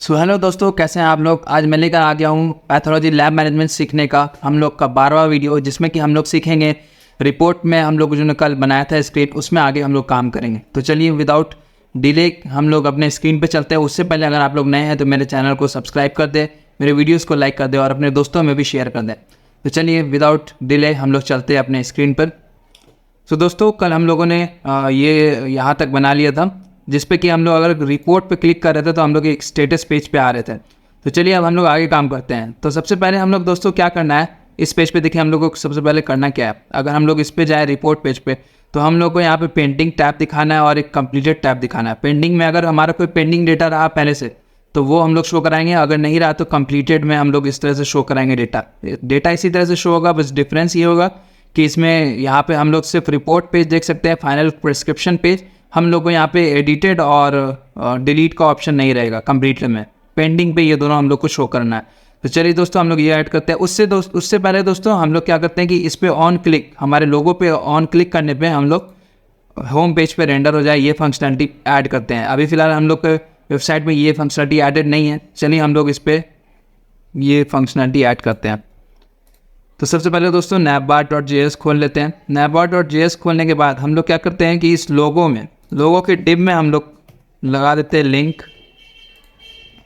So hello दोस्तों, कैसे हैं आप लोग। आज मैं लेकर आ गया हूँ पैथोलॉजी लैब मैनेजमेंट सीखने का हम लोग का 12वां वीडियो, जिसमें कि हम लोग सीखेंगे रिपोर्ट में हम लोग जो ने कल बनाया था स्क्रिप्ट, उसमें आगे हम लोग काम करेंगे। तो चलिए विदाउट डिले हम लोग अपने स्क्रीन पे चलते हैं। उससे पहले अगर आप लोग नए हैं तो मेरे चैनल को सब्सक्राइब कर दें, मेरे वीडियोज़ को लाइक कर दें और अपने दोस्तों में भी शेयर कर दें। तो चलिए विदाउट डिले हम लोग चलते हैं अपने स्क्रीन पर। तो दोस्तों कल हम लोगों ने ये यहाँ तक बना लिया था, जिस पे कि हम लोग अगर रिपोर्ट पे क्लिक कर रहे थे तो हम लोग एक स्टेटस पेज पे आ रहे थे। तो चलिए अब हम लोग आगे काम करते हैं। तो सबसे पहले हम लोग दोस्तों क्या करना है, इस पेज पे देखिए हम लोग को सबसे पहले करना क्या है। अगर हम लोग इस पे जाए रिपोर्ट पेज पे, तो हम लोग को यहाँ पे पेंडिंग टैब दिखाना है और एक कंप्लीटेड टैब दिखाना है। पेंडिंग में अगर हमारा कोई पेंडिंग डेटा रहा पहले से तो वो हम लोग शो कराएंगे, अगर नहीं रहा तो कंप्लीटेड में हम लोग इस तरह से शो कराएंगे डेटा इसी तरह से शो होगा। बस डिफरेंस ये होगा कि इसमें यहाँ पे हम लोग सिर्फ रिपोर्ट पेज देख सकते हैं, फाइनल प्रिस्क्रिप्शन पेज हम लोग को यहाँ पे एडिटेड और डिलीट का ऑप्शन नहीं रहेगा। कंप्लीट में पेंडिंग पे ये दोनों हम लोग को शो करना है। तो चलिए दोस्तों हम लोग ये ऐड करते हैं। उससे पहले दोस्तों हम लोग क्या करते हैं कि इस पे ऑन क्लिक, हमारे लोगो पे ऑन क्लिक करने पे हम लोग होम पेज पे रेंडर हो जाए ये फंक्शनलिटी ऐड करते हैं। अभी फ़िलहाल हम लोग के वेबसाइट में ये फंक्शनलिटी एडेड नहीं है। चलिए हम लोग इस पर ये फंक्शनलिटी ऐड करते हैं। तो सबसे पहले दोस्तों navbar.js खोल लेते हैं। navbar.js खोलने के बाद हम लोग क्या करते हैं कि इस लोगो के डिव में हम लोग लगा देते हैं लिंक,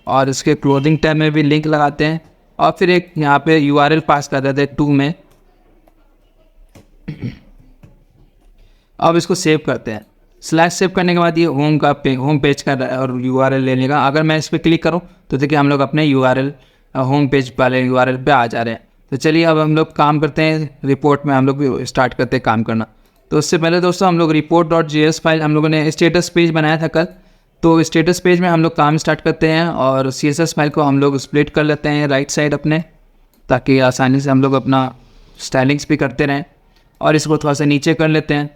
और इसके क्लोजिंग टैब में भी लिंक लगाते हैं, और फिर एक यहाँ पे URL पास कर देते हैं 2 में। अब इसको सेव करते हैं। स्लैश सेव करने के बाद ये होम पेज का और URL लेने का। अगर मैं इस पर क्लिक करूँ तो देखिए हम लोग अपने होम पेज वाले URL पे आ जा रहे हैं। तो चलिए अब हम लोग काम करते हैं, रिपोर्ट में हम लोग भी स्टार्ट करते हैं काम करना। तो उससे पहले दोस्तों हम लोग report.js फाइल हम लोगों ने स्टेटस पेज बनाया था कल, तो स्टेटस पेज में हम लोग काम स्टार्ट करते हैं। और CSS फाइल को हम लोग स्प्लिट कर लेते हैं राइट साइड अपने, ताकि आसानी से हम लोग अपना स्टाइलिंग्स भी करते रहें। और इसको थोड़ा सा नीचे कर लेते हैं।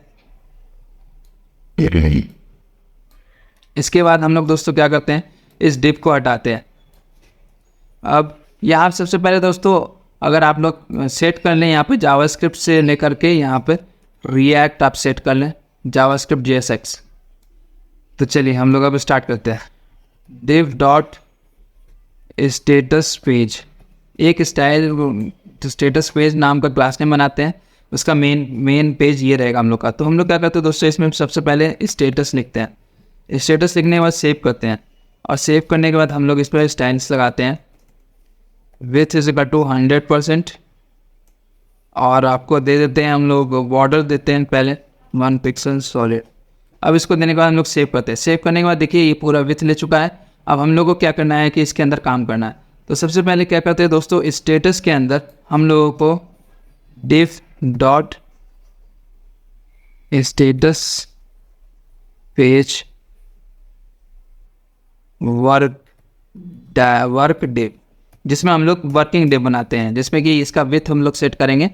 इसके बाद हम लोग दोस्तों क्या करते हैं, इस डिव को हटाते हैं। अब यहाँ सबसे पहले दोस्तों अगर आप लोग सेट कर लें यहाँ पे जावास्क्रिप्ट से लेकर के यहाँ पे रिएक्ट आप सेट कर लें, जावास्क्रिप्ट JSX। तो चलिए हम लोग अब स्टार्ट करते हैं। div डॉट स्टेटस पेज, एक स्टेटस पेज नाम का क्लास नेम बनाते हैं। उसका मेन पेज ये रहेगा हम लोग का। तो हम लोग क्या करते हैं दोस्तों, इसमें सबसे पहले स्टेटस लिखते हैं। स्टेटस लिखने के बाद सेव करते हैं, और सेव करने के बाद हम लोग इस पर स्टाइल्स लगाते हैं। विथ इज इक्वल टू 100%, और आपको दे देते हैं हम लोग बॉर्डर देते हैं पहले 1 पिक्सल सॉलिड। अब इसको देने के बाद हम लोग सेव करते हैं। सेव करने के बाद देखिए ये पूरा विथ ले चुका है। अब हम लोग को क्या करना है कि इसके अंदर काम करना है। तो सबसे पहले क्या करते हैं दोस्तों, स्टेटस के अंदर हम लोगों को div dot status page work div, जिसमें हम लोग वर्किंग डिव बनाते हैं, जिसमें कि इसका विथ हम लोग सेट करेंगे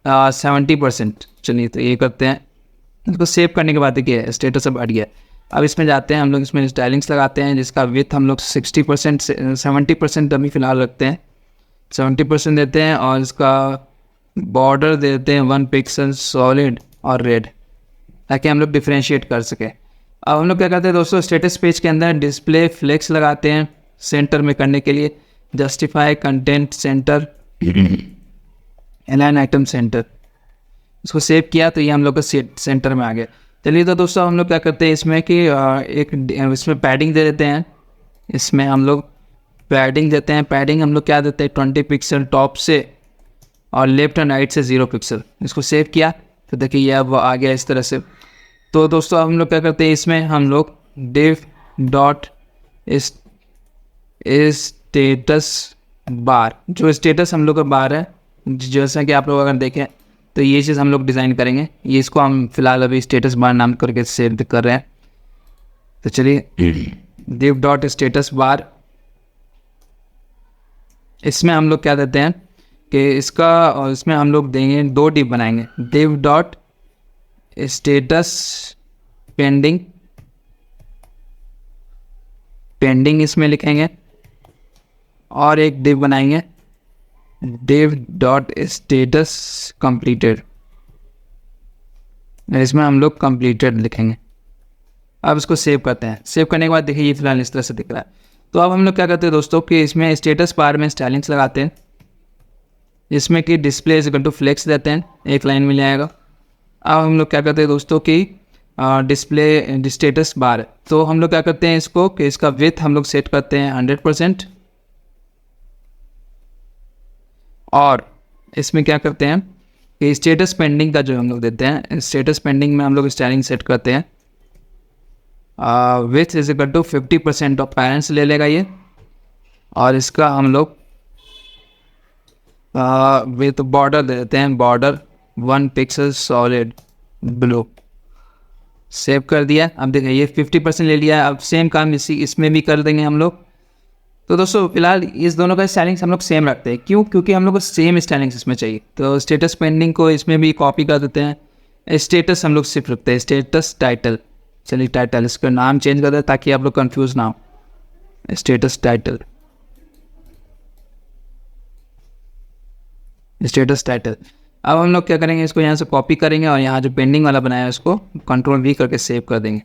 70%। चलिए तो ये करते हैं। इसको सेव करने के बाद देखिए स्टेटस अब हट गया। अब इसमें जाते हैं हम लोग, इसमें स्टाइलिंग्स लगाते हैं, जिसका विथ हम लोग 60% से 70% अभी फ़िलहाल रखते हैं, 70% देते हैं। और इसका बॉर्डर देते हैं 1 पिक्सल सॉलिड और रेड, ताकि हम लोग डिफ्रेंशिएट कर सकें। अब हम लोग क्या करते हैं दोस्तों, स्टेटस पेज के अंदर डिस्प्ले फ्लेक्स लगाते हैं सेंटर में करने के लिए। Justify content centre, align item centre, इसको सेव किया तो ये हम लोग का सेंटर में आ गया। चलिए तो दोस्तों हम लोग क्या करते हैं इसमें कि इसमें पैडिंग दे देते हैं। इसमें हम लोग पैडिंग देते हैं। पैडिंग हम लोग क्या देते हैं 20 पिक्सल टॉप से, और लेफ्ट एंड राइट से 0 पिक्सल। इसको सेव किया तो देखिए ये अब आ गया इस तरह से। तो दोस्तों हम लोग क्या करते हैं, इसमें हम लोग div डॉट स्टेटस बार, जो स्टेटस हम लोग का बार है, जैसा कि आप लोग अगर देखें तो ये चीज़ हम लोग डिज़ाइन करेंगे। ये इसको हम फिलहाल अभी स्टेटस बार नाम करके सेव कर रहे हैं। तो चलिए div डॉट स्टेटस बार, इसमें हम लोग क्या देते हैं कि इसका, और इसमें हम लोग देंगे 2 div बनाएंगे। div डॉट स्टेटस पेंडिंग इसमें लिखेंगे, और एक div बनाएंगे div डॉट स्टेटस कंप्लीटेड, इसमें हम लोग कंप्लीटेड लिखेंगे। अब इसको सेव करते हैं। सेव करने के बाद देखिए ये फिलहाल इस तरह से दिख रहा है। तो अब हम लोग क्या करते हैं दोस्तों कि इसमें स्टेटस बार में स्टाइलिंग्स लगाते हैं, जिसमें कि display is equal to flex देते हैं, एक लाइन मिल जाएगा। अब हम लोग क्या करते हैं दोस्तों कि डिस्प्ले स्टेटस बार, तो हम लोग क्या करते हैं इसको कि इसका विड्थ हम लोग सेट करते हैं 100%, और इसमें क्या करते हैं कि स्टेटस पेंडिंग का जो हम लोग देते हैं, स्टेटस पेंडिंग में हम लोग स्टाइलिंग सेट करते हैं with is equal to 50% of parents ले लेगा ये, और इसका हम लोग विथ बॉर्डर दे देते हैं, border 1 pixel solid blue. Save कर दिया। अब देखिए ये 50% ले लिया। अब सेम काम इसमें भी कर देंगे हम लोग। तो दोस्तों फिलहाल इस दोनों का स्टाइलिंग्स हम लोग सेम रखते हैं। क्यों? क्योंकि हम लोग को सेम स्टाइलिंग्स इसमें चाहिए। तो स्टेटस पेंडिंग को इसमें भी कॉपी कर देते हैं। स्टेटस हम लोग सिर्फ रखते हैं, स्टेटस टाइटल। चलिए टाइटल, इसका नाम चेंज कर दें ताकि आप लोग कंफ्यूज ना हो। Status title, status title. अब हम लोग क्या करेंगे, इसको यहाँ से कॉपी करेंगे और यहाँ जो पेंडिंग वाला बनाया है उसको Ctrl+V करके सेव कर देंगे।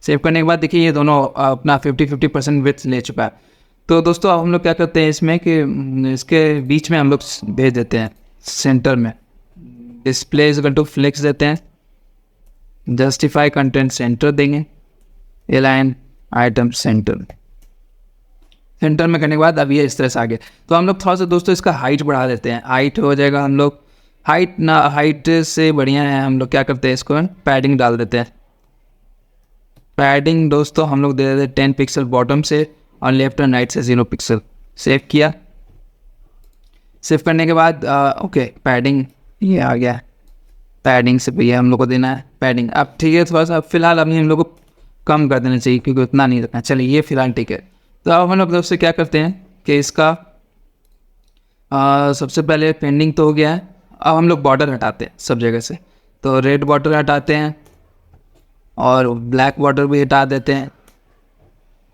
सेव करने के बाद देखिए ये दोनों अपना 50-50% विड्थ ले चुका है। तो दोस्तों अब हम लोग क्या करते हैं इसमें कि इसके बीच में हम लोग भेज देते हैं सेंटर में, display is equal to flex देते हैं, जस्टिफाई कंटेंट सेंटर देंगे, अलाइन आइटम सेंटर। सेंटर में करने के बाद अब ये इस तरह से आगे। तो हम लोग थोड़ा सा दोस्तों इसका हाइट बढ़ा देते हैं। हाइट हो जाएगा हम लोग, हाइट से बढ़िया है, हम लोग क्या करते हैं इसको पैडिंग डाल देते हैं। पैडिंग दोस्तों हम लोग दे देते हैं 10 पिक्सल बॉटम से और लेफ्ट एंड राइट से 0 पिक्सल। सेव किया। सेव करने के बाद ओके पैडिंग ये आ गया। पैडिंग से भैया हम लोग को देना है पैडिंग। अब ठीक है, थोड़ा सा फिलहाल अभी हम लोग को कम कर देना चाहिए क्योंकि उतना नहीं रखना। चलिए ये फिलहाल ठीक है। तो अब हम लोग दोस्तों क्या करते हैं कि इसका सबसे पहले पेंडिंग तो हो गया है। अब हम लोग बॉर्डर हटाते हैं सब जगह से। तो रेड बॉर्डर हटाते हैं और ब्लैक बॉर्डर भी हटा देते हैं।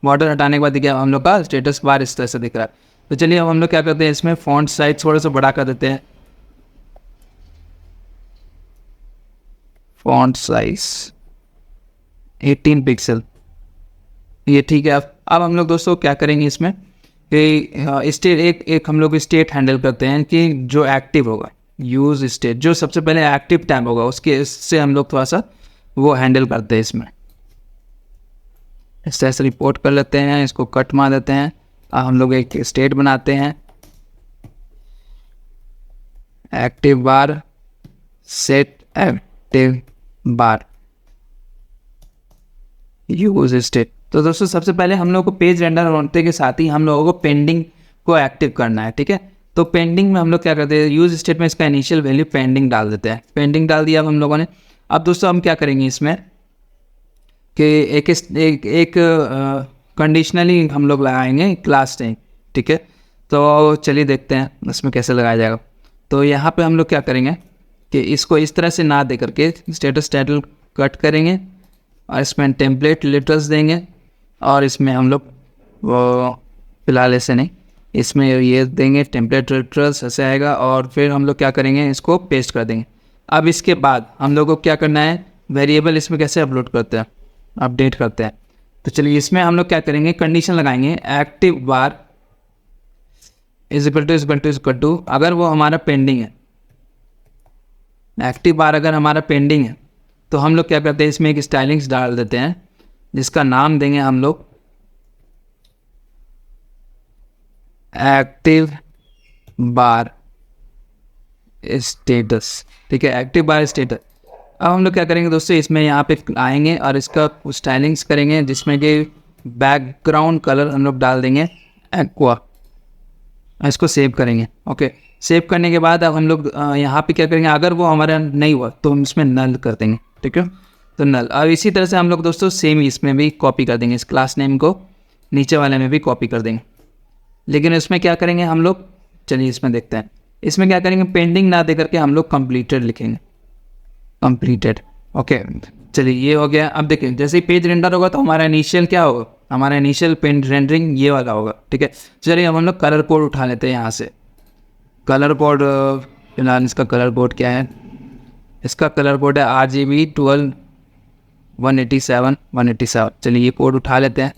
बॉर्डर हटाने के बाद देखिए हम लोग का स्टेटस बार इस तरह से दिख रहा है। तो चलिए अब हम लोग क्या करते हैं इसमें फॉन्ट साइज थोड़ा सा बड़ा कर देते हैं। फॉन्ट साइज 18 पिक्सल, ये ठीक है। अब हम लोग दोस्तों क्या करेंगे इसमें कि स्टेट एक हम लोग स्टेट हैंडल करते हैं कि जो एक्टिव होगा, यूज़ स्टेट, जो सबसे पहले एक्टिव टैब होगा उसके इससे हम लोग थोड़ा सा वो हैंडल करते हैं इसमें। इस तरह से रिपोर्ट कर लेते हैं, इसको कट मार देते हैं। अब हम लोग एक स्टेट बनाते हैं, एक्टिव बार सेट एक्टिव बार यूज स्टेट। तो दोस्तों सबसे पहले हम लोग को पेज रेंडर होने के साथ ही हम लोगों को पेंडिंग को एक्टिव करना है, ठीक है। तो पेंडिंग में हम लोग क्या करते हैं, यूज स्टेट में इसका इनिशियल वैल्यू पेंडिंग डाल देते हैं। पेंडिंग डाल दिया अब हम लोगों ने। अब दोस्तों हम क्या करेंगे इसमें कि एक कंडीशनली हम लोग लगाएंगे क्लास टैग, ठीक है। तो चलिए देखते हैं इसमें कैसे लगाया जाएगा। तो यहाँ पे हम लोग क्या करेंगे कि इसको इस तरह से ना दे करके स्टेटस टाइटल कट करेंगे और इसमें टेम्पलेट लिटरल्स देंगे और इसमें हम लोग वो फिलहाल ऐसे नहीं, इसमें ये देंगे टेम्पलेट लिटरल्स, ऐसे आएगा। और फिर हम लोग क्या करेंगे इसको पेस्ट कर देंगे। अब इसके बाद हम लोग को क्या करना है, वेरिएबल इसमें कैसे अपलोड करते हैं, अपडेट करते हैं। तो चलिए इसमें हम लोग क्या करेंगे, कंडीशन लगाएंगे active bar is equal to अगर वो हमारा पेंडिंग है, एक्टिव बार अगर हमारा पेंडिंग है तो हम लोग क्या करते हैं इसमें एक स्टाइलिंग्स डाल देते हैं जिसका नाम देंगे हम लोग एक्टिव बार स्टेटस, ठीक है, एक्टिव बार स्टेटस। अब हम लोग क्या करेंगे दोस्तों, इसमें यहाँ पे आएंगे और इसका स्टाइलिंग्स करेंगे जिसमें कि बैकग्राउंड कलर हम लोग डाल देंगे एक्वा। इसको सेव करेंगे। ओके, सेव करने के बाद अब हम लोग यहाँ पे क्या करेंगे, अगर वो हमारा नहीं हुआ तो हम इसमें नल कर देंगे, ठीक है। तो नल। अब इसी तरह से हम लोग दोस्तों सेम इसमें भी कॉपी कर देंगे, इस क्लास नेम को नीचे वाले में भी कॉपी कर देंगे। लेकिन इसमें क्या करेंगे हम लोग, चलिए इसमें देखते हैं। इसमें क्या करेंगे, पेंडिंग ना दे करके हम लोग कंप्लीटेड लिखेंगे, कंप्लीटेड। ओके, चलिए ये हो गया। अब देखिए जैसे ही पेज रेंडर होगा तो हमारा इनिशियल क्या होगा, हमारा इनिशियल पेज रेंडरिंग ये वाला होगा, ठीक है। चलिए अब हम लोग कलर कोड उठा लेते हैं यहाँ से। कलर कोड फिलहाल इसका कलर कोड क्या है, इसका कलर कोड है RGB 12 187 187। चलिए ये कोड उठा लेते हैं।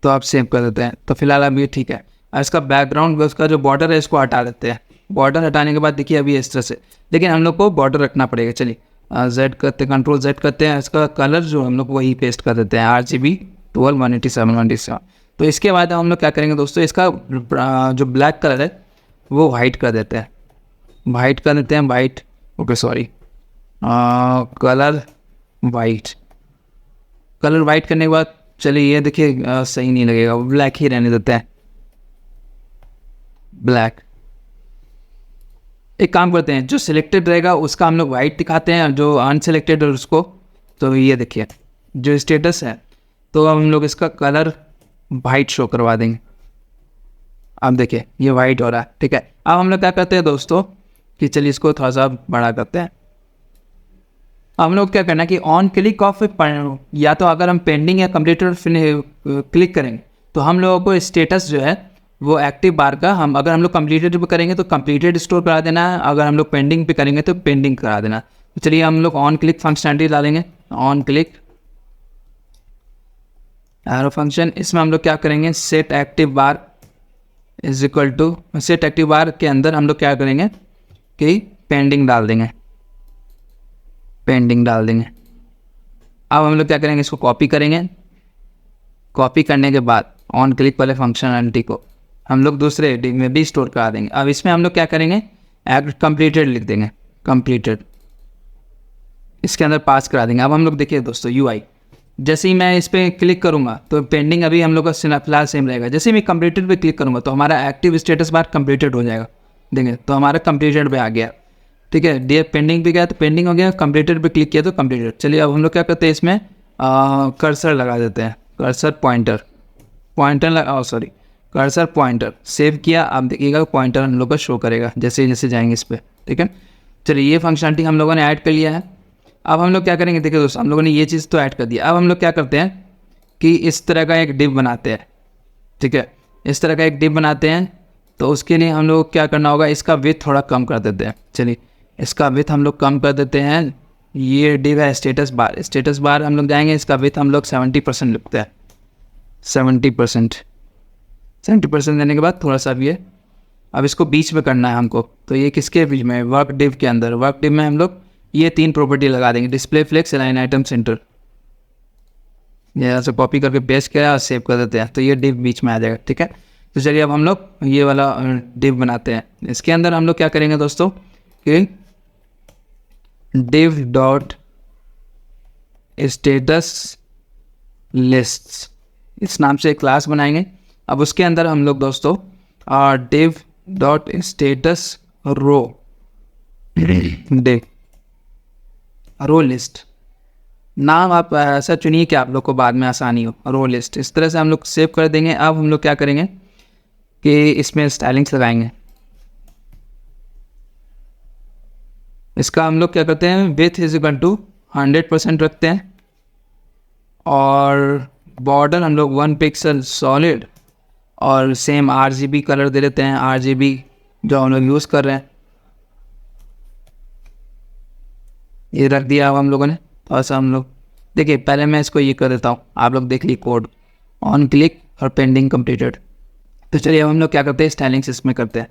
तो आप सेव कर देते हैं। तो फिलहाल अब ये ठीक है। और इसका बैकग्राउंड, उसका जो बॉर्डर है इसको हटा देते हैं। बॉर्डर हटाने के बाद देखिए अभी इस तरह से, लेकिन हम लोग को बॉर्डर रखना पड़ेगा। चलिए जेड करते हैं, कंट्रोल जेड करते हैं, इसका कलर जो हम लोग वही पेस्ट कर देते हैं RGB 12 187 187। तो इसके बाद हम लोग क्या करेंगे दोस्तों, इसका जो ब्लैक कलर है वो वाइट कर देते हैं, वाइट कर देते हैं, white, okay sorry, colour white. Colour white करने के बाद चलिए ये देखिए सही नहीं लगेगा, ब्लैक ही रहने देते हैं, ब्लैक। एक काम करते हैं, जो सिलेक्टेड रहेगा उसका हम लोग वाइट दिखाते हैं, और जो अनसिलेक्टेड है उसको, तो ये देखिए जो स्टेटस है तो हम लोग इसका कलर वाइट शो करवा देंगे। अब देखिए ये वाइट हो रहा है, ठीक है। अब हम लोग क्या करते हैं दोस्तों कि चलिए इसको थोड़ा सा बड़ा करते हैं। हम लोग क्या करना है कि ऑन क्लिक ऑफ, या तो अगर हम पेंडिंग या कंप्लीटेड क्लिक करेंगे तो हम लोगों को स्टेटस जो है वो एक्टिव बार का, अगर हम लोग कंप्लीटेड पे करेंगे तो कंप्लीटेड स्टोर करा देना है, अगर हम लोग पेंडिंग पे करेंगे तो पेंडिंग करा देना। तो चलिए हम लोग ऑन क्लिक फंक्शनलिटी डालेंगे, ऑन क्लिक एरो फंक्शन। इसमें हम लोग क्या करेंगे, set active bar is equal to, set active bar के अंदर हम लोग क्या करेंगे कि पेंडिंग डाल देंगे, पेंडिंग डाल देंगे। अब हम लोग क्या करेंगे, इसको कॉपी करेंगे, कॉपी करने के बाद ऑन क्लिक वाले फंक्शनलिटी को हम लोग दूसरे डिव में भी स्टोर करा देंगे। अब इसमें हम लोग क्या करेंगे, एक्ट कंप्लीटेड लिख देंगे, कंप्लीटेड, इसके अंदर पास करा देंगे। अब हम लोग देखिए दोस्तों UI, जैसे ही मैं इस पर क्लिक करूँगा तो पेंडिंग अभी हम लोग का फिलहाल सेम रहेगा। जैसे ही मैं कंप्लीटेड पे क्लिक करूँगा तो हमारा एक्टिव स्टेटस बार कंप्लीटेड हो जाएगा, देंगे तो हमारा कंप्लीटेड पे आ गया, ठीक है। डी पेंडिंग पे गया तो पेंडिंग हो गया, कंप्लीटेड पे क्लिक किया तो कंप्लीटेड। चलिए अब हम लोग क्या करते हैं, इसमें कर्सर लगा देते हैं, cursor pointer, sorry cursor pointer save किया। आप देखिएगा पॉइंटर हम लोग का शो करेगा जैसे जैसे जाएंगे इस पर, ठीक है। चलिए ये फंक्शनलिटी हम लोगों ने ऐड कर लिया है। अब हम लोग क्या करेंगे, देखिए दोस्तों हम लोगों ने ये चीज़ तो ऐड कर दिया। अब हम लोग क्या करते हैं कि इस तरह का एक डिव बनाते हैं, ठीक है, इस तरह का एक डिव बनाते हैं। तो उसके लिए हम लोग क्या करना होगा, इसका विड्थ थोड़ा कम कर देते हैं। चलिए इसका विड्थ हम लोग कम कर देते हैं। ये डिव है स्टेटस बार, स्टेटस बार हम लोग जाएंगे, इसका विड्थ हम लोग 70% लिखते हैं, 70% देने के बाद थोड़ा सा भी है। अब इसको बीच में करना है हमको, तो ये किसके बीच में, वर्क डिव के अंदर। वर्क डिव में हम लोग ये 3 प्रॉपर्टी लगा देंगे, display flex, align item, centre. यहाँ से कॉपी करके पेस्ट किया और सेव कर देते हैं, तो ये डिव बीच में आ जाएगा, ठीक है। तो चलिए अब हम लोग ये वाला डिव बनाते हैं। इसके अंदर हम लोग क्या करेंगे दोस्तों कि div डॉट स्टेटस लिस्ट, इस नाम से एक क्लास बनाएंगे। अब उसके अंदर हम लोग दोस्तों div डॉट स्टेटस रो, रो लिस्ट नाम आप ऐसा चुनिए कि आप लोग को बाद में आसानी हो, रो लिस्ट। इस तरह से हम लोग सेव कर देंगे। अब हम लोग क्या करेंगे कि इसमें स्टाइलिंग्स लगाएंगे। इसका हम लोग क्या करते हैं, विड्थ इज इक्वल टू 100% रखते हैं, और बॉर्डर हम लोग 1 पिक्सल सॉलिड, और सेम RGB कलर दे देते हैं, RGB जो हम लोग यूज़ कर रहे हैं ये रख दिया। अब हम लोगों ने थोड़ा सा हम लोग देखिए, पहले मैं इसको ये कर देता हूँ, आप लोग देख लीजिए कोड, ऑन क्लिक और पेंडिंग कंप्लीटेड। तो चलिए अब हम लोग क्या करते हैं, स्टाइलिंग्स इसमें करते हैं।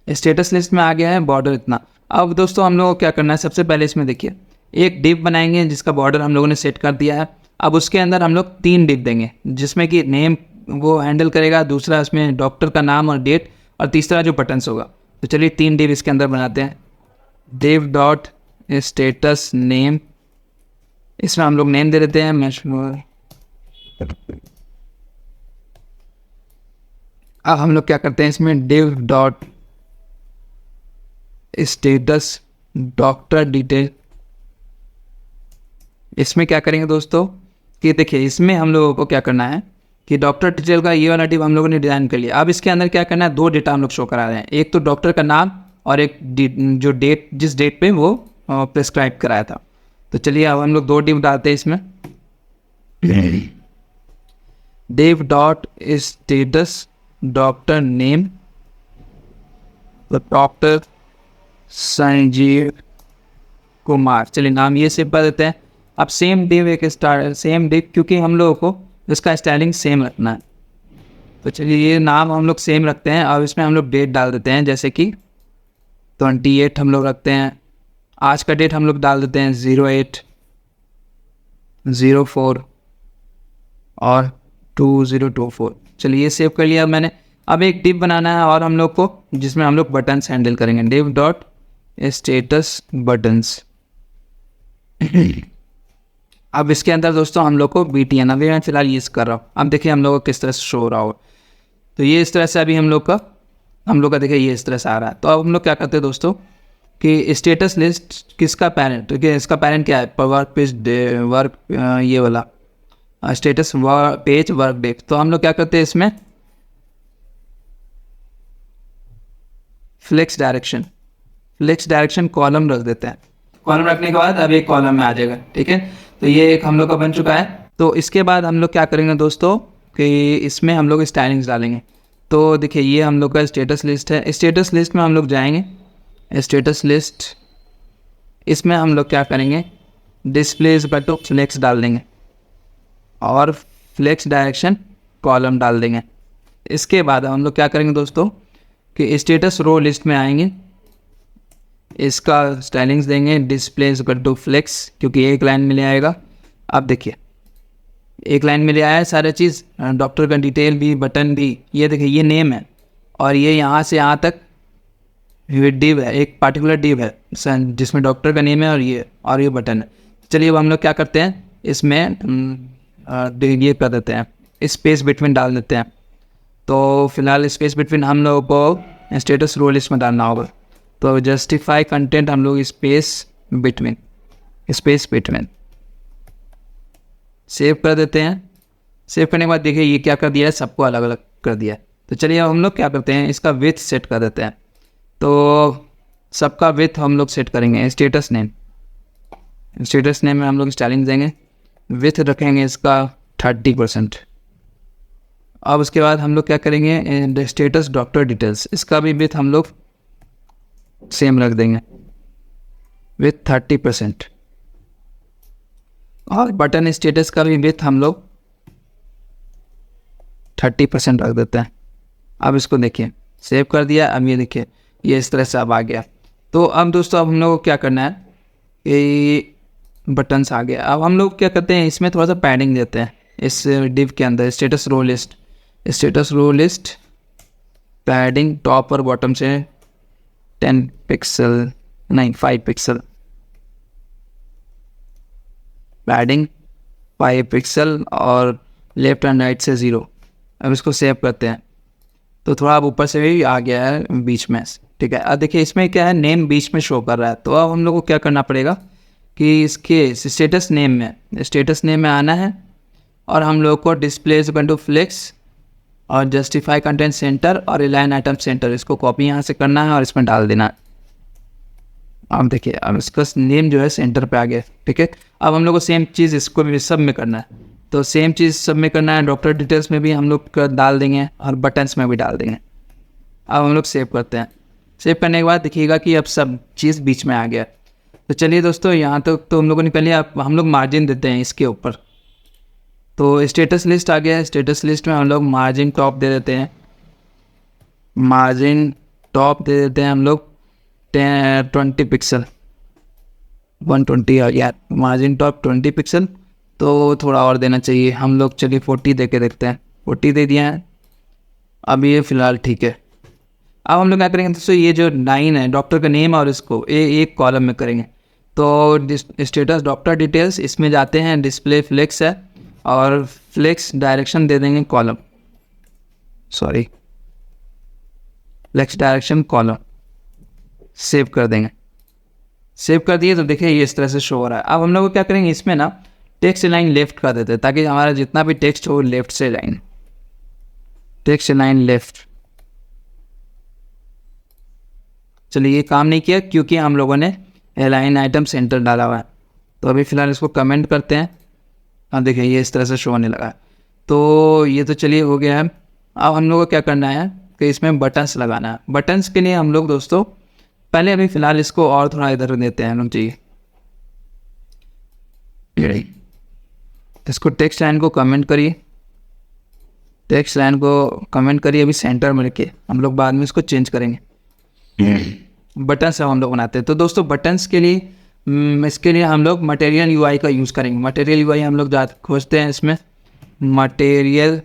स्टेटस लिस्ट में आ गया है बॉर्डर इतना। अब दोस्तों हम लोगों को क्या करना है, सबसे पहले इसमें देखिए एक डिव बनाएंगे जिसका बॉर्डर हम लोगों ने सेट कर दिया है। अब उसके अंदर हम लोग 3 डिव देंगे, जिसमें कि नेम वो हैंडल करेगा, दूसरा इसमें डॉक्टर का नाम और डेट, और तीसरा जो बटन्स होगा। तो चलिए 3 डिव इसके अंदर बनाते हैं। डिव डॉट स्टेटस नेम, इसमें हम लोग नेम दे देते हैं मैशमोर। अब हम लोग क्या करते हैं, इसमें div dot status doctor detail. इसमें क्या करेंगे दोस्तों कि देखिए इसमें हम लोगों को क्या करना है कि डॉक्टर डिटेल का ये वाला डिव हम लोगों ने डिज़ाइन कर लिया। अब इसके अंदर क्या करना है, 2 डेटा हम लोग शो करा रहे हैं, एक तो डॉक्टर का नाम और एक जो डेट, जिस डेट पे वो प्रिस्क्राइब कराया था। तो चलिए अब हम लोग 2 डिव डालते हैं इसमें। Div dot status doctor name, doctor Sanjeev Kumar. चलिए नाम ये सेव कर देते हैं। अब सेम डिव एक सेम डिव, क्योंकि हम लोगों को इसका स्टाइलिंग सेम रखना है। तो चलिए ये नाम हम लोग सेम रखते हैं और इसमें हम लोग डेट डाल देते हैं, जैसे कि 28 हम लोग रखते हैं। आज का डेट हम लोग डाल देते हैं 08/04 और 2024। चलिए ये सेव कर लिया मैंने। अब एक डिव बनाना है और हम लोग को, जिसमें हम लोग बटन्स हैंडल करेंगे। Div dot status buttons. अब इसके अंदर दोस्तों हम लोग को BTN, अभी मैं फिलहाल यूज़ कर रहा हूँ। अब देखिए हम लोग को किस तरह से शो हो रहा हो। तो ये इस तरह से अभी हम लोग का देखिए ये इस तरह से आ रहा है। तो अब हम लोग क्या करते हैं दोस्तों कि स्टेटस लिस्ट किसका पैरेंट, तो इसका पैरेंट क्या है, वर्क पेज वर्क, ये वाला स्टेटस पेज वर्क डेट। तो हम लोग क्या करते हैं इसमें फ्लेक्स डायरेक्शन कॉलम रख देते हैं। कॉलम रखने के बाद अब एक कॉलम में आ जाएगा, ठीक है। तो ये एक हम लोग का बन चुका है। तो इसके बाद हम लोग क्या करेंगे दोस्तों कि इसमें हम लोग स्टाइलिंग्स डालेंगे। तो देखिए ये हम लोग का स्टेटस लिस्ट है। स्टेटस लिस्ट में हम लोग जाएंगे, स्टेटस लिस्ट, इसमें हम लोग क्या करेंगे, डिस्प्ले बटन फ्लेक्स डाल देंगे और फ्लेक्स डायरेक्शन कॉलम डाल देंगे। इसके बाद हम लोग क्या करेंगे दोस्तों कि स्टेटस रो लिस्ट में आएंगे, इसका स्टाइलिंग्स देंगे, डिस्प्ले टू फ्लेक्स, क्योंकि एक लाइन में ले आएगा। अब देखिए एक लाइन में ले आया है सारा चीज़, डॉक्टर का डिटेल भी, बटन भी। ये देखिए ये नेम है और ये यहाँ से यहाँ तक डिव है, एक पार्टिकुलर डिव है जिसमें डॉक्टर का नेम है और ये बटन है। चलिए अब हम लोग क्या करते हैं इसमें ये कर देते हैं, स्पेस बिटवीन डाल देते हैं। तो फिलहाल स्पेस बिटवीन हम लोगों को स्टेटस रो लिस्ट में डालना होगा। तो जस्टिफाई कंटेंट हम लोग स्पेस बिटवीन सेव कर देते हैं। सेव करने के बाद देखिए ये क्या कर दिया है, सबको अलग अलग कर दिया है। तो चलिए हम लोग क्या करते हैं, इसका विथ सेट कर देते हैं। तो सबका विथ हम लोग सेट करेंगे। स्टेटस नेम में हम लोग स्टाइलिंग देंगे, विथ रखेंगे इसका 30%। अब उसके बाद हम लोग क्या करेंगे, स्टेटस डॉक्टर डिटेल्स, इसका भी विथ हम लोग सेम रख देंगे विथ 30%। और बटन स्टेटस का भी विथ हम लोग 30% रख देते हैं। अब इसको देखिए सेव कर दिया। अब ये देखिए ये इस तरह से अब आ गया। तो अब दोस्तों अब हम लोग को क्या करना है, ये बटन्स आ गया। अब हम लोग क्या करते हैं इसमें थोड़ा सा पैडिंग देते हैं इस डिव के अंदर। स्टेटस रो लिस्ट पैडिंग टॉप और बॉटम से 5 पिक्सल पैडिंग 5 पिक्सल और लेफ्ट एंड राइट से 0। अब इसको सेव करते हैं। तो थोड़ा अब ऊपर से भी आ गया है बीच में, ठीक है। अब देखिए इसमें क्या है, नेम बीच में शो कर रहा है। तो अब हम लोग को क्या करना पड़ेगा कि इसके स्टेटस नेम में आना है और हम लोग को डिस्प्ले टू फ्लेक्स और जस्टिफाई कंटेंट सेंटर और अलाइन आइटम सेंटर, इसको कॉपी यहाँ से करना है और इसमें डाल देना है। अब देखिए अब इसका नेम जो है सेंटर पे आ गया, ठीक है। अब हम लोग को सेम चीज़ इसको भी सब में करना है। तो सेम चीज़ सब में करना है, डॉक्टर डिटेल्स में भी हम लोग डाल देंगे और बटन्स में भी डाल देंगे। अब हम लोग सेव करते हैं। सेव करने के बाद देखिएगा कि अब सब चीज़ बीच में आ गया। तो चलिए दोस्तों यहाँ तक तो हम लोगों ने कर लिया। अब हम लोग मार्जिन देते हैं इसके ऊपर। तो स्टेटस लिस्ट आ गया है। स्टेटस लिस्ट में हम लोग मार्जिन टॉप दे देते हैं, हम लोग 20 पिक्सल 120 आ गया। मार्जिन टॉप 20 पिक्सल, तो थोड़ा और देना चाहिए हम लोग। चलिए 40 दे के देखते हैं। 40 दे दिया है। अब ये फ़िलहाल ठीक है। अब हम लोग क्या करेंगे दोस्तों, ये जो लाइन है डॉक्टर का नेम और इसको एक कॉलम में करेंगे। तो स्टेटस डॉक्टर डिटेल्स, इसमें जाते हैं, डिस्प्ले फ्लेक्स है और फ्लेक्स डायरेक्शन दे देंगे column, flex direction column save कर देंगे। सेव कर दिए तो देखिए ये इस तरह से शो हो रहा है। अब हम लोग क्या करेंगे इसमें ना टेक्स्ट लाइन लेफ्ट कर देते हैं, ताकि हमारा जितना भी टेक्स्ट हो लेफ्ट से लाइन, टेक्स्ट लाइन लेफ्ट। चलिए ये काम नहीं किया क्योंकि हम लोगों ने अलाइन आइटम सेंटर डाला हुआ है। तो अभी फ़िलहाल इसको कमेंट करते हैं। अब देखिए ये इस तरह से शो होने लगा है। तो ये तो चलिए हो गया है। अब हम लोग को क्या करना है कि इसमें बटन्स लगाना है। बटन्स के लिए हम लोग दोस्तों पहले अभी फ़िलहाल इसको और थोड़ा इधर देते हैं हम चाहिए। इसको टेक्स्ट लाइन को कमेंट करिए टेक्स्ट लाइन को कमेंट करिए अभी सेंटर में रखिए, हम लोग बाद में इसको चेंज करेंगे। बटन्स हम लोग बनाते हैं। तो दोस्तों बटन्स के लिए इसके लिए हम लोग मटेरियल यूआई का यूज़ करेंगे। मटेरियल यूआई हम लोग खोजते हैं इसमें मटेरियल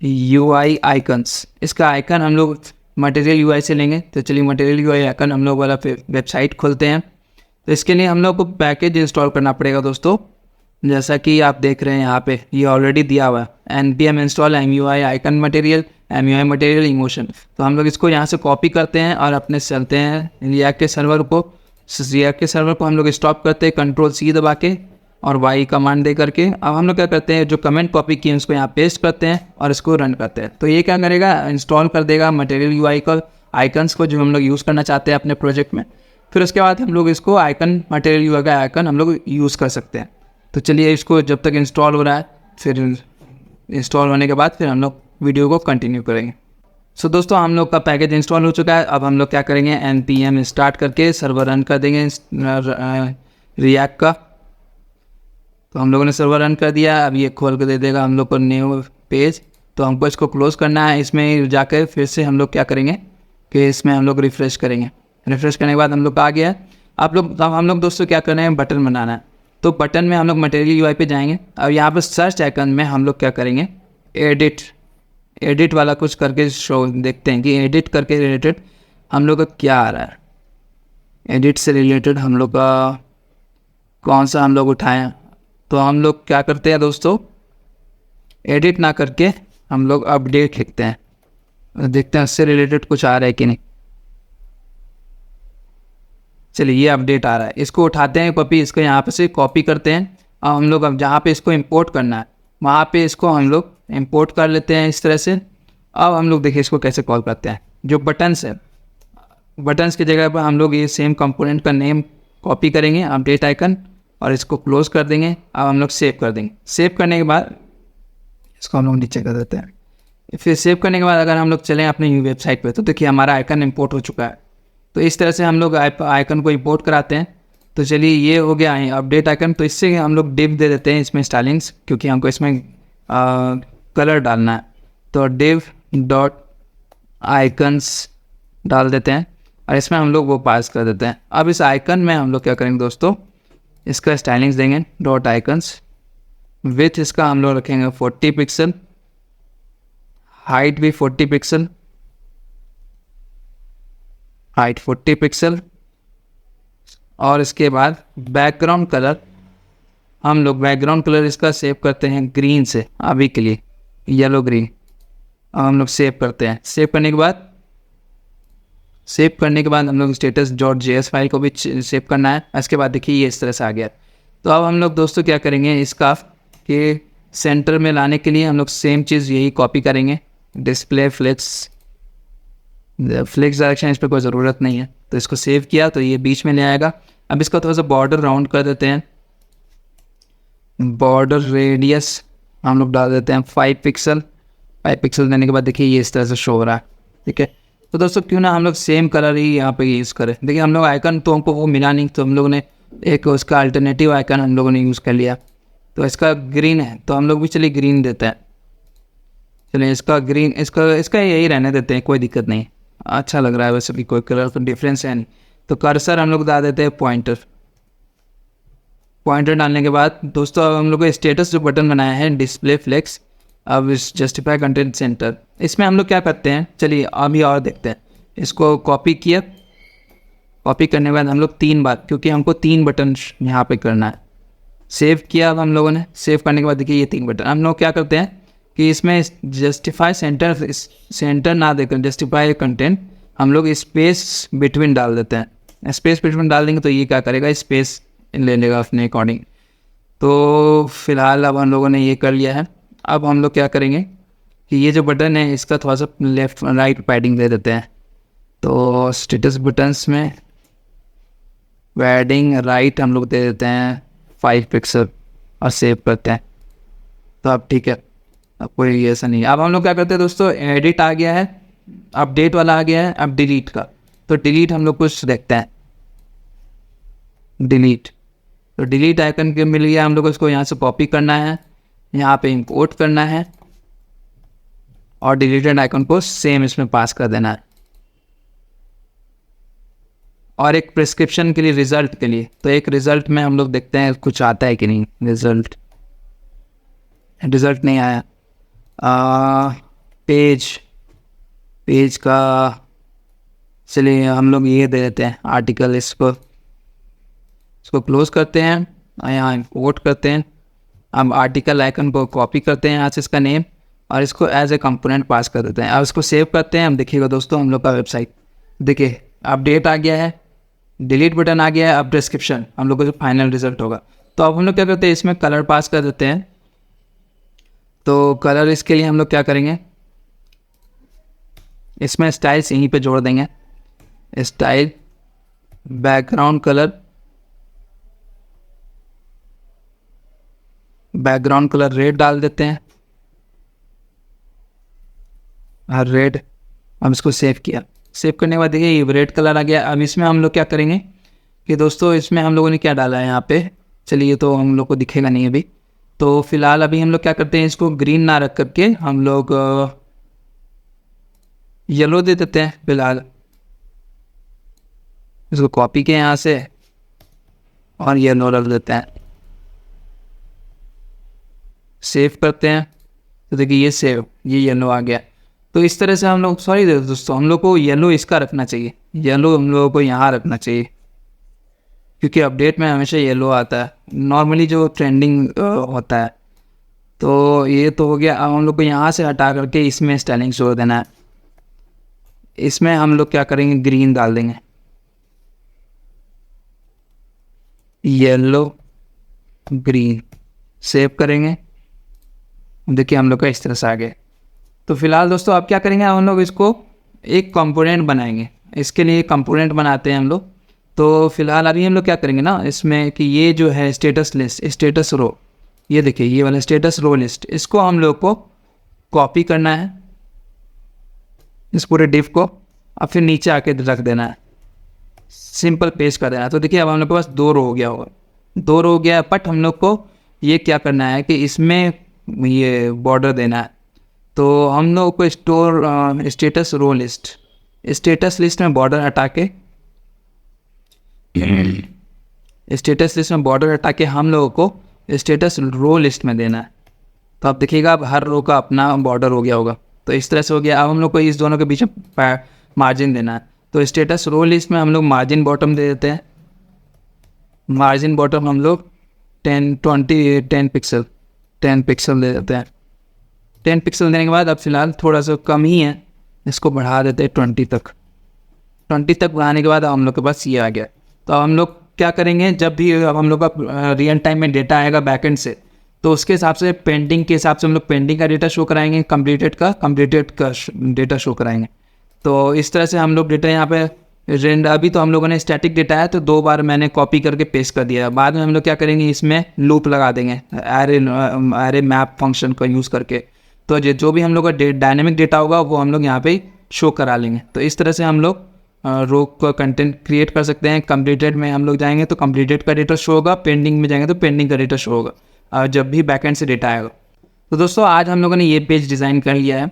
यूआई आइकन्स। इसका आइकन हम लोग मटेरियल यूआई से लेंगे। तो चलिए मटेरियल यूआई आइकन हम लोग वाला वेबसाइट खोलते हैं। तो इसके लिए हम लोग को पैकेज इंस्टॉल करना पड़ेगा दोस्तों, जैसा कि आप देख रहे हैं यहाँ पे ये ऑलरेडी दिया हुआ है npm install MUI icon material MUI material emotion. तो हम लोग इसको यहाँ से कॉपी करते हैं और अपने चलते हैं रिएक्ट के सर्वर को। रिएक्ट के सर्वर को हम लोग स्टॉप करते हैं Ctrl+C दबा के और Y कमांड दे करके। अब हम लोग क्या करते हैं, जो कमेंट कॉपी किए उसको यहाँ पेस्ट करते हैं और इसको रन करते हैं। तो ये क्या करेगा, इंस्टॉल कर देगा मटेरियल यूआई का आइकन्स को जो हम लोग यूज़ करना चाहते हैं अपने प्रोजेक्ट में। फिर उसके बाद हम लोग इसको आइकन मटेरियल यूआई का आइकन हम लोग यूज़ कर सकते हैं। तो चलिए इसको जब तक इंस्टॉल हो रहा है, फिर इंस्टॉल होने के बाद फिर हम लोग वीडियो को कंटिन्यू करेंगे। सो दोस्तों हम लोग का पैकेज इंस्टॉल हो चुका है। अब हम लोग क्या करेंगे, npm स्टार्ट करके सर्वर रन कर देंगे रिएक्ट का। तो हम लोगों ने सर्वर रन कर दिया। अब ये खोल कर दे देगा हम लोग को न्यू पेज। तो हमको इसको क्लोज करना है। इसमें जाकर फिर से हम लोग क्या करेंगे कि इसमें हम लोग रिफ़्रेश करेंगे। रिफ़्रेश करने के बाद हम लोग का आ गया। अब हम लोग दोस्तों क्या करना है, बटन बनाना है। तो बटन में हम लोग मटेरियल यूआई पे जाएंगे। अब यहाँ पर सर्च आइकन में हम लोग क्या करेंगे, एडिट वाला कुछ करके शो देखते हैं कि एडिट करके रिलेटेड हम लोग का क्या आ रहा है। एडिट से रिलेटेड हम लोग का कौन सा हम लोग उठाएं। तो हम लोग क्या करते हैं दोस्तों, एडिट ना करके हम लोग अपडेट लिखते हैं, देखते हैं उससे रिलेटेड कुछ आ रहा है कि नहीं। चलिए ये अपडेट आ रहा है, इसको उठाते हैं कॉपी, इसको यहाँ पे से कॉपी करते हैं। और हम लोग अब जहाँ पे इसको इंपोर्ट करना है वहाँ पे इसको हम लोग इंपोर्ट कर लेते हैं इस तरह से। अब हम लोग देखिए इसको कैसे कॉल करते हैं। जो बटन्स है, बटन्स की जगह पर हम लोग ये सेम कंपोनेंट का नेम कॉपी करेंगे, अपडेट आइकन, और इसको क्लोज कर देंगे। अब हम लोग सेव कर देंगे। सेव करने के बाद इसको हम लोग नीचे कर देते हैं। फिर सेव करने के बाद अगर हम लोग चलें अपने वेबसाइट पे, तो देखिए हमारा आइकन इंपोर्ट हो चुका है। तो इस तरह से हम लोग आइकन को इंपोर्ट कराते हैं। तो चलिए ये हो गया है अपडेट आइकन। तो इससे हम लोग डिव दे देते हैं इसमें स्टाइलिंग्स, क्योंकि हमको इसमें कलर डालना है। तो डिव डॉट आइकन्स डाल देते हैं और इसमें हम लोग वो पास कर देते हैं। अब इस आइकन में हम लोग क्या करेंगे दोस्तों, इसका स्टाइलिंग्स देंगे डॉट आइकन्स। विथ इसका हम लोग रखेंगे 40 पिक्सल, हाइट भी 40 पिक्सल, हाइट 40 पिक्सल। और इसके बाद बैकग्राउंड कलर हम लोग बैकग्राउंड कलर इसका सेव करते हैं ग्रीन से, अभी के लिए येलो ग्रीन। अब हम लोग सेव करते हैं। सेव करने के बाद हम लोग स्टेटस डॉट JS फाइल को भी सेव करना है। इसके बाद देखिए ये इस तरह से आ गया। तो अब हम लोग दोस्तों क्या करेंगे, इसका कि सेंटर में लाने के लिए हम लोग सेम चीज़ यही कॉपी करेंगे। डिस्प्ले फ्लेक्स डायरेक्शन इस पर कोई ज़रूरत नहीं है। तो इसको सेव किया तो ये बीच में ले आएगा। अब इसका थोड़ा सा बॉर्डर राउंड कर देते हैं। बॉर्डर रेडियस हम लोग डाल देते हैं 5 पिक्सल। 5 पिक्सल देने के बाद देखिए ये इस तरह से शो हो रहा है, ठीक है। तो दोस्तों क्यों ना हम लोग सेम कलर ही यहाँ पे यूज़ करें। देखिए हम लोग आइकन तो हमको वो मिला नहीं, तो हम लोगों ने एक उसका अल्टरनेटिव आइकन हम लोगों ने यूज़ कर लिया। तो इसका ग्रीन है, तो हम लोग भी चलिए ग्रीन देते हैं। चलिए इसका ग्रीन, इसका यही रहने देते हैं, कोई दिक्कत नहीं, अच्छा लग रहा है वैसे भी, कोई कलर का डिफरेंस है नहीं। तो कर्सर हम लोग डाल देते हैं पॉइंटर डालने के बाद दोस्तों अब हम लोग को स्टेटस जो बटन बनाया है डिस्प्ले फ्लेक्स, अब इस जस्टिफाई कंटेंट सेंटर, इसमें हम लोग क्या करते हैं, चलिए अभी और देखते हैं। इसको कॉपी किया, कॉपी करने के बाद हम लोग 3 बार, क्योंकि हमको 3 बटन यहाँ पे करना है, सेव किया। अब हम लोगों ने सेव करने के बाद देखिए ये 3 बटन हम लोग क्या करते हैं कि इसमें जस्टिफाई सेंटर ना देकर जस्टिफाई कंटेंट हम लोग स्पेस बिटवीन डाल देते हैं। स्पेस बिटवीन डाल देंगे तो ये क्या करेगा, स्पेस ले लेगा अपने अकॉर्डिंग। तो फिलहाल अब हम लोगों ने ये कर लिया है। अब हम लोग क्या करेंगे कि ये जो बटन है इसका थोड़ा सा लेफ्ट राइट पैडिंग दे देते हैं। तो स्टेटस बटन्स में पैडिंग राइट हम लोग दे देते हैं 5 पिक्सल और सेव करते हैं। तो अब ठीक है, अब कोई ऐसा नहीं है। अब हम लोग क्या करते हैं दोस्तों, एडिट आ गया है, अपडेट वाला आ गया है, अब डिलीट का। तो डिलीट हम लोग कुछ देखते हैं, डिलीट। तो डिलीट आइकन के मिल गया हम लोग को, इसको यहाँ से कॉपी करना है, यहाँ पे इंपोर्ट करना है और डिलीटेड आइकन को सेम इसमें पास कर देना है। और एक प्रिस्क्रिप्शन के लिए, रिजल्ट के लिए, तो एक रिजल्ट में हम लोग देखते हैं कुछ आता है कि नहीं। रिजल्ट नहीं आया। पेज का चलिए हम लोग ये दे देते हैं आर्टिकल, इसको क्लोज करते हैं और यहाँ इंपोर्ट करते हैं। अब आर्टिकल आइकन को कॉपी करते हैं यहाँ से, इसका नेम, और इसको एज ए कंपोनेंट पास कर देते हैं। अब इसको सेव करते हैं। हम देखिएगा दोस्तों हम लोग का वेबसाइट देखिए अपडेट आ गया है, डिलीट बटन आ गया है। अब डिस्क्रिप्शन हम लोग का जो फाइनल रिजल्ट होगा। तो अब हम लोग क्या करते हैं, इसमें कलर पास कर देते हैं। तो कलर इसके लिए हम लोग क्या करेंगे, इसमें स्टाइल्स यहीं पे जोड़ देंगे। स्टाइल बैकग्राउंड कलर रेड डाल देते हैं, हर रेड। हम इसको सेव किया। सेव करने के बाद देखिए ये रेड कलर आ गया। अब इसमें हम लोग क्या करेंगे कि दोस्तों इसमें हम लोगों ने क्या डाला है यहाँ पे, चलिए तो हम लोग को दिखेगा नहीं अभी। तो फिलहाल अभी हम लोग क्या करते हैं, इसको ग्रीन ना रख करके हम लोग येलो दे देते हैं। फिलहाल इसको कॉपी किया यहाँ से और येलो रख देते हैं। सेव करते हैं तो देखिए ये येलो आ गया। तो इस तरह से हम लोग, सॉरी दोस्तों, हम लोग को येलो इसका रखना चाहिए, येलो हम लोगों को यहाँ रखना चाहिए, क्योंकि अपडेट में हमेशा येलो आता है नॉर्मली जो ट्रेंडिंग होता है। तो ये तो हो गया। अब हम लोग को यहाँ से हटा करके इसमें स्टाइलिंग जोड़ देना है। इसमें हम लोग क्या करेंगे, ग्रीन डाल देंगे, येलो ग्रीन, सेव करेंगे। देखिए हम लोग का इस तरह से आ गया। तो फिलहाल दोस्तों आप क्या करेंगे, हम लोग इसको एक कंपोनेंट बनाएंगे। इसके लिए कंपोनेंट बनाते हैं हम लोग। तो फिलहाल अभी हम लोग क्या करेंगे ना इसमें कि ये जो है स्टेटस लिस्ट, स्टेटस रो, ये देखिए ये वाला स्टेटस रो लिस्ट, इसको हम लोग को कॉपी करना है, इस पूरे डिव को, और फिर नीचे आके रख देना है, सिंपल पेस्ट कर देना है। तो देखिए अब हम लोग के पास 2 रो हो गया होगा, 2 रो हो गया। बट हम लोग को ये क्या करना है कि इसमें ये बॉर्डर देना है। तो हम लोग को स्टेटस रो लिस्ट, स्टेटस लिस्ट में बॉर्डर हटा के, स्टेटस लिस्ट में बॉर्डर हटा के हम लोगों को स्टेटस रो लिस्ट में देना है। तो आप देखिएगा अब हर रो का अपना बॉर्डर हो गया होगा। तो इस तरह से हो गया। अब हम लोग को इस दोनों के बीच में मार्जिन देना है। तो स्टेटस रो लिस्ट में हम लोग मार्जिन बॉटम दे देते हैं। मार्जिन बॉटम हम लोग 10 पिक्सल दे देते हैं। 10 पिक्सल देने के बाद अब फिलहाल थोड़ा सा कम ही है, इसको बढ़ा देते हैं 20 तक। 20 तक बढ़ाने के बाद हम लोग के पास ये आ गया। तो अब हम लोग क्या करेंगे, जब भी अब हम लोग का रियल टाइम में डेटा आएगा बैकएंड से, तो उसके हिसाब से पेंडिंग के हिसाब से हम लोग पेंडिंग का डेटा शो कराएंगे, कंप्लीटेड का डेटा शो कराएंगे। तो इस तरह से हम लोग डेटा यहाँ पे अभी तो हम लोगों ने स्टैटिक डेटा है तो 2 बार मैंने कॉपी करके पेस्ट कर दिया। बाद में हम लोग क्या करेंगे, इसमें लूप लगा देंगे एरे मैप फंक्शन का यूज़ करके। तो जो भी हम लोग का डायनेमिक डेटा होगा वो हम लोग यहाँ पे शो करा लेंगे। तो इस तरह से हम लोग रो का कंटेंट क्रिएट कर सकते हैं। कंप्लीटेड में हम लोग जाएंगे तो कंप्लीटेड का डेटा शो होगा, पेंडिंग में जाएंगे तो पेंडिंग का डेटा शो होगा जब भी बैकएंड से डेटा आएगा। तो दोस्तों आज हम लोगों ने ये पेज डिज़ाइन कर लिया है।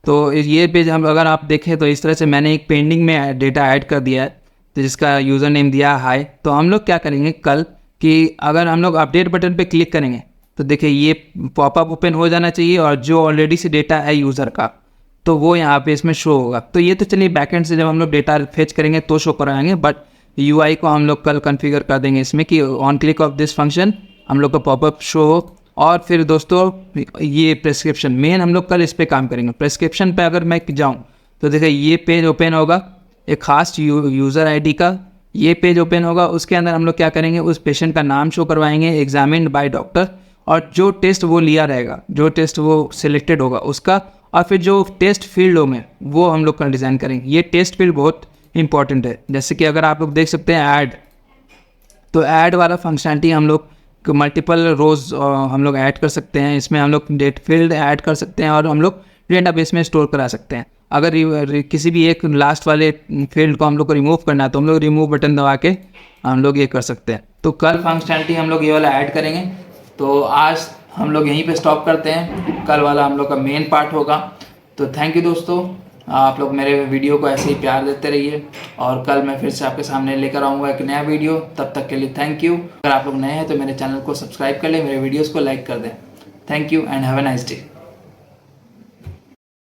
तो ये पेज हम अगर आप देखें तो इस तरह से मैंने एक पेंडिंग में डेटा ऐड कर दिया है, तो जिसका यूज़र नेम दिया हाई। तो हम लोग क्या करेंगे कल कि अगर हम लोग अपडेट बटन पे क्लिक करेंगे तो देखिए ये पॉपअप ओपन हो जाना चाहिए, और जो ऑलरेडी से डेटा है यूज़र का तो वो यहाँ पे इसमें शो होगा। तो ये तो चलिए बैकएंड से जब हम लोग डेटा फेच करेंगे तो शो कराएंगे, बट यूआई को हम लोग कल कॉन्फ़िगर कर देंगे इसमें कि on click of this function हम लोग का पॉपअप शो हो। और फिर दोस्तों ये प्रेस्क्रिप्शन मेन हम लोग कल इस पे काम करेंगे। प्रेस्क्रिप्शन पे अगर मैं जाऊँ तो देखिए ये पेज ओपन होगा, एक खास यूज़र आईडी का ये पेज ओपन होगा। उसके अंदर हम लोग क्या करेंगे, उस पेशेंट का नाम शो करवाएंगे, एग्जामिन्ड बाय डॉक्टर, और जो टेस्ट वो लिया रहेगा, जो टेस्ट वो सिलेक्टेड होगा उसका, और फिर जो टेस्ट फील्ड होंगे वो हम लोग कल डिज़ाइन करेंगे। ये टेस्ट फील्ड बहुत इंपॉर्टेंट है। जैसे कि अगर आप लोग देख सकते हैं ऐड, तो ऐड वाला फंक्शनलिटी हम लोग मल्टीपल रोज़ हम लोग ऐड कर सकते हैं। इसमें हम लोग डेट फील्ड ऐड कर सकते हैं और हम लोग डेटाबेस में स्टोर करा सकते हैं। अगर किसी भी एक लास्ट वाले फील्ड को हम लोग को रिमूव करना है तो हम लोग रिमूव बटन दबा के हम लोग ये कर सकते हैं। तो कल फंक्शनलिटी हम लोग ये वाला ऐड करेंगे। तो आज हम लोग यहीं पे स्टॉप करते हैं। कल वाला हम लोग का मेन पार्ट होगा। तो थैंक यू दोस्तों, आप लोग मेरे वीडियो को ऐसे ही प्यार देते रहिए और कल मैं फिर से आपके सामने लेकर आऊँगा एक नया वीडियो। तब तक के लिए थैंक यू। अगर आप लोग नए हैं तो मेरे चैनल को सब्सक्राइब कर लें, मेरे वीडियोज़ को लाइक कर दें। Thank you and have a nice day.